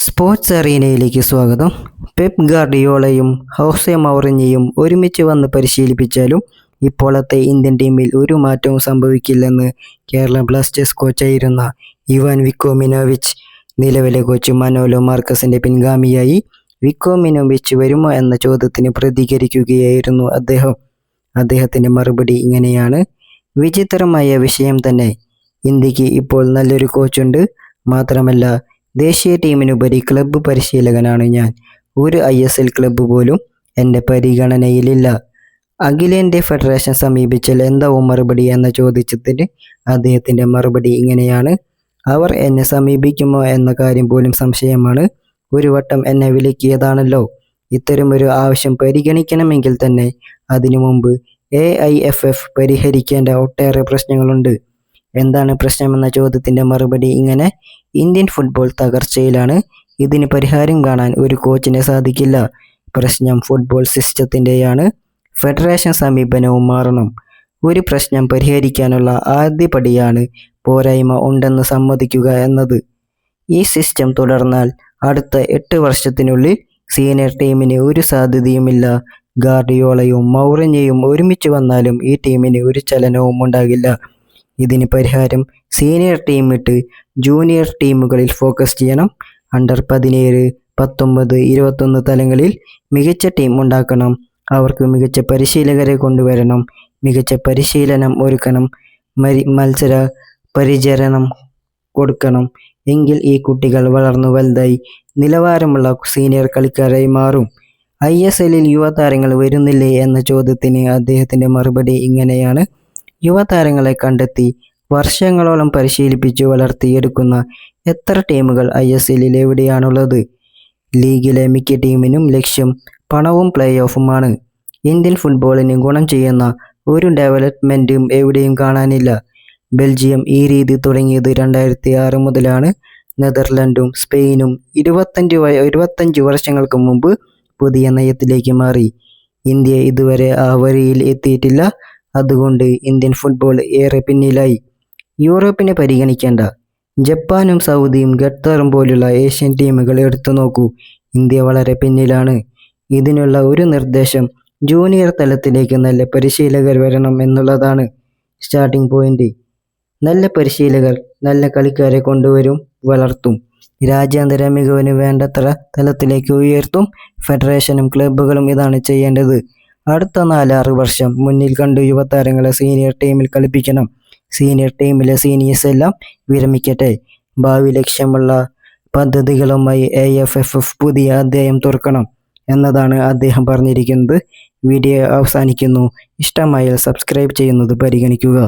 Sports അറീനയിലേക്ക് സ്വാഗതം. Pep ഗാർഡിയോളയും Jose മൗറിഞ്ഞയും ഒരുമിച്ച് വന്ന് പരിശീലിപ്പിച്ചാലും ഇപ്പോഴത്തെ ഇന്ത്യൻ ടീമിൽ ഒരു മാറ്റവും സംഭവിക്കില്ലെന്ന് കേരള ബ്ലാസ്റ്റേഴ്സ് കോച്ചായിരുന്ന ഇവാൻ വിക്കോമിനോവിച്ച് നിലവിലെ കോച്ച് മനോലോ മാർക്കസിൻ്റെ പിൻഗാമിയായി വിക്കോമിനോവിച്ച് വരുമോ എന്ന ചോദ്യത്തിന് പ്രതികരിക്കുകയായിരുന്നു അദ്ദേഹത്തിൻ്റെ മറുപടി ഇങ്ങനെയാണ്: വിചിത്രമായ വിഷയം തന്നെ. ഇന്ത്യക്ക് ഇപ്പോൾ നല്ലൊരു കോച്ചുണ്ട്. മാത്രമല്ല, ദേശീയ ടീമിനുപരി ക്ലബ്ബ് പരിശീലകനാണ് ഞാൻ. ഒരു ISL ക്ലബ്ബ് പോലും എൻ്റെ പരിഗണനയിലില്ല. അഖിലേന്ത്യാ ഫെഡറേഷൻ സമീപിച്ചാൽ എന്താവും മറുപടി എന്ന ചോദ്യത്തിന് അദ്ദേഹത്തിൻ്റെ മറുപടി ഇങ്ങനെയാണ്: അവർ എന്നെ സമീപിക്കുമോ എന്ന കാര്യം പോലും സംശയമാണ്. ഒരു വട്ടം എന്നെ വിലക്കിയതാണല്ലോ. ഇത്തരമൊരു ആവശ്യം പരിഗണിക്കണമെങ്കിൽ തന്നെ അതിനു മുമ്പ് AIFF പരിഹരിക്കേണ്ട ഒട്ടേറെ പ്രശ്നങ്ങളുണ്ട്. എന്താണ് പ്രശ്നമെന്ന ചോദ്യത്തിൻ്റെ മറുപടി ഇങ്ങനെ: ഇന്ത്യൻ ഫുട്ബോൾ തകർച്ചയിലാണ്. ഇതിന് പരിഹാരം കാണാൻ ഒരു കോച്ചിനെ സാധിക്കില്ല. പ്രശ്നം ഫുട്ബോൾ സിസ്റ്റത്തിൻ്റെയാണ്. ഫെഡറേഷൻ സമീപനവും മാറണം. ഒരു പ്രശ്നം പരിഹരിക്കാനുള്ള ആദ്യപടിയാണ് പോരായ്മ ഉണ്ടെന്ന് സമ്മതിക്കുക എന്നത്. ഈ സിസ്റ്റം തുടർന്നാൽ അടുത്ത 8 വർഷത്തിനുള്ളിൽ സീനിയർ ടീമിന് ഒരു സാധ്യതയുമില്ല. ഗാർഡിയോളയും മൗറിഞ്ഞയും ഒരുമിച്ച് വന്നാലും ഈ ടീമിന് ഒരു ചലനവും ഉണ്ടാകില്ല. ഇതിന് പരിഹാരം സീനിയർ ടീം വിട്ട് ജൂനിയർ ടീമുകളിൽ ഫോക്കസ് ചെയ്യണം. അണ്ടർ 17, 19, 21 തലങ്ങളിൽ മികച്ച ടീം ഉണ്ടാക്കണം. അവർക്ക് മികച്ച പരിശീലകരെ കൊണ്ടുവരണം. മികച്ച പരിശീലനം ഒരുക്കണം. മത്സര പരിചരണം കൊടുക്കണം. എങ്കിൽ ഈ കുട്ടികൾ വളർന്നു വലുതായി നിലവാരമുള്ള സീനിയർ കളിക്കാരായി മാറും. ISLൽ യുവതാരങ്ങൾ വരുന്നില്ലേ എന്ന ചോദ്യത്തിന് അദ്ദേഹത്തിൻ്റെ മറുപടി ഇങ്ങനെയാണ്: യുവതാരങ്ങളെ കണ്ടെത്തി വർഷങ്ങളോളം പരിശീലിപ്പിച്ച് വളർത്തിയെടുക്കുന്ന എത്ര ടീമുകൾ ISLൽ എവിടെയാണുള്ളത്? ലീഗിലെ മിക്ക ടീമിനും ലക്ഷ്യം പണവും പ്ലേ ഓഫുമാണ്. ഇന്ത്യൻ ഫുട്ബോളിന് ഗുണം ചെയ്യുന്ന ഒരു ഡെവലപ്മെൻറ്റും എവിടെയും കാണാനില്ല. ബെൽജിയം ഈ രീതി തുടങ്ങിയത് 2006 മുതലാണ്. നെതർലൻഡും സ്പെയിനും 25 വർഷങ്ങൾക്ക് മുമ്പ് പുതിയ നയത്തിലേക്ക് മാറി. ഇന്ത്യ ഇതുവരെ ആ വഴിയിൽ എത്തിയിട്ടില്ല. അതുകൊണ്ട് ഇന്ത്യൻ ഫുട്ബോൾ ഏറെ പിന്നിലായി. യൂറോപ്പിനെ പരിഗണിക്കേണ്ട. ജപ്പാനും സൗദിയും ഖത്തറും പോലുള്ള ഏഷ്യൻ ടീമുകൾ എടുത്തു നോക്കൂ. ഇന്ത്യ വളരെ പിന്നിലാണ്. ഇതിനുള്ള ഒരു നിർദ്ദേശം ജൂനിയർ തലത്തിലേക്ക് നല്ല പരിശീലകർ വരണം എന്നുള്ളതാണ് സ്റ്റാർട്ടിംഗ് പോയിന്റ്. നല്ല പരിശീലകർ നല്ല കളിക്കാരെ കൊണ്ടുവരും, വളർത്തും. രാജ്യാന്തര മികവിന് വേണ്ടത്ര തലത്തിലേക്ക് ഉയർത്തും. ഫെഡറേഷനും ക്ലബ്ബുകളും ഇതാണ് ചെയ്യേണ്ടത്. അടുത്ത 4-6 വർഷം മുന്നിൽ കണ്ട് യുവതാരങ്ങളെ സീനിയർ ടീമിൽ കളിപ്പിക്കണം. സീനിയർ ടീമിലെ സീനിയേഴ്സ് എല്ലാം വിരമിക്കട്ടെ. ഭാവി ലക്ഷ്യമുള്ള പദ്ധതികളുമായി AIFF പുതിയ അധ്യായം തുറക്കണം എന്നതാണ് അദ്ദേഹം പറഞ്ഞിരിക്കുന്നത്. വീഡിയോ അവസാനിക്കുന്നു. ഇഷ്ടമായാൽ സബ്സ്ക്രൈബ് ചെയ്യുന്നത് പരിഗണിക്കുക.